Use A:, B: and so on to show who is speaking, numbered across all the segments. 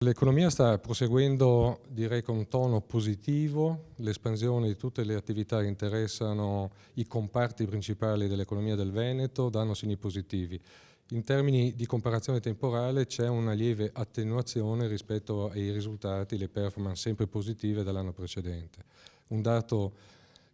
A: L'economia sta proseguendo, direi, con un tono positivo. L'espansione di tutte le attività che interessano i comparti principali dell'economia del Veneto danno segni positivi. In termini di comparazione temporale c'è una lieve attenuazione rispetto ai risultati, le performance sempre positive dell'anno precedente. Un dato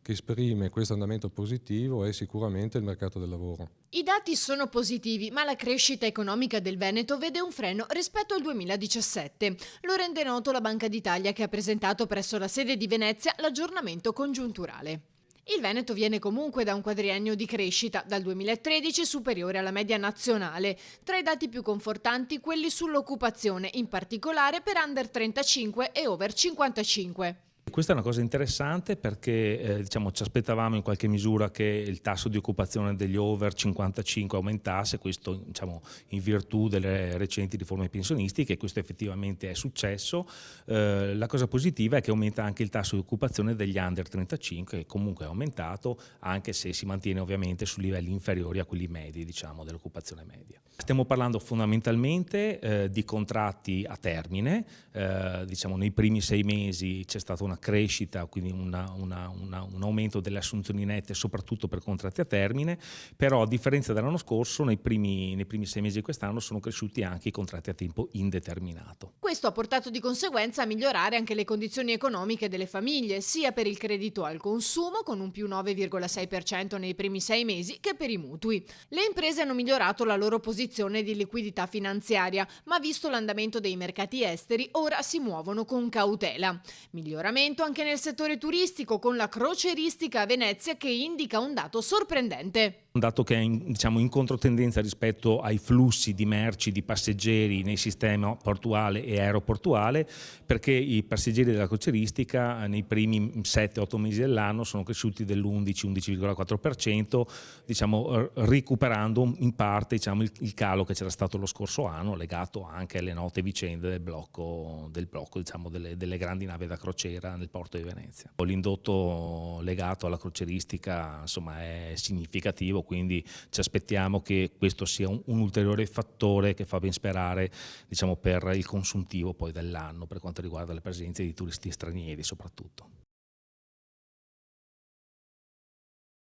A: che esprime questo andamento positivo è sicuramente il mercato del lavoro.
B: I dati sono positivi, ma la crescita economica del Veneto vede un freno rispetto al 2017. Lo rende noto la Banca d'Italia, che ha presentato presso la sede di Venezia l'aggiornamento congiunturale. Il Veneto viene comunque da un quadriennio di crescita, dal 2013 superiore alla media nazionale. Tra i dati più confortanti quelli sull'occupazione, in particolare per under 35 e over 55.
C: Questa è una cosa interessante perché diciamo, ci aspettavamo in qualche misura che il tasso di occupazione degli over 55 aumentasse, questo diciamo, in virtù delle recenti riforme pensionistiche, e questo effettivamente è successo. La cosa positiva è che aumenta anche il tasso di occupazione degli under 35, che comunque è aumentato, anche se si mantiene ovviamente su livelli inferiori a quelli medi, diciamo, dell'occupazione media. Stiamo parlando fondamentalmente di contratti a termine, diciamo nei primi 6 mesi c'è stata una crescita, quindi un aumento delle assunzioni nette soprattutto per contratti a termine, però a differenza dell'anno scorso nei primi 6 mesi di quest'anno sono cresciuti anche i contratti a tempo indeterminato.
B: Questo ha portato di conseguenza a migliorare anche le condizioni economiche delle famiglie, sia per il credito al consumo con un più 9,6% nei primi 6 mesi che per i mutui. Le imprese hanno migliorato la loro posizione di liquidità finanziaria, ma visto l'andamento dei mercati esteri ora si muovono con cautela. Miglioramento anche nel settore turistico, con la crocieristica a Venezia che indica un dato sorprendente.
C: Un dato che è diciamo, in controtendenza rispetto ai flussi di merci, di passeggeri nei sistemi portuale e aeroportuale, perché i passeggeri della crocieristica nei primi 7-8 mesi dell'anno sono cresciuti dell'11-11,4%, diciamo, recuperando in parte diciamo, il calo che c'era stato lo scorso anno, legato anche alle note vicende del blocco diciamo, delle grandi navi da crociera nel porto di Venezia. L'indotto legato alla crocieristica insomma, è significativo, quindi ci aspettiamo che questo sia un ulteriore fattore che fa ben sperare diciamo, per il consuntivo poi dell'anno per quanto riguarda le presenze di turisti stranieri soprattutto.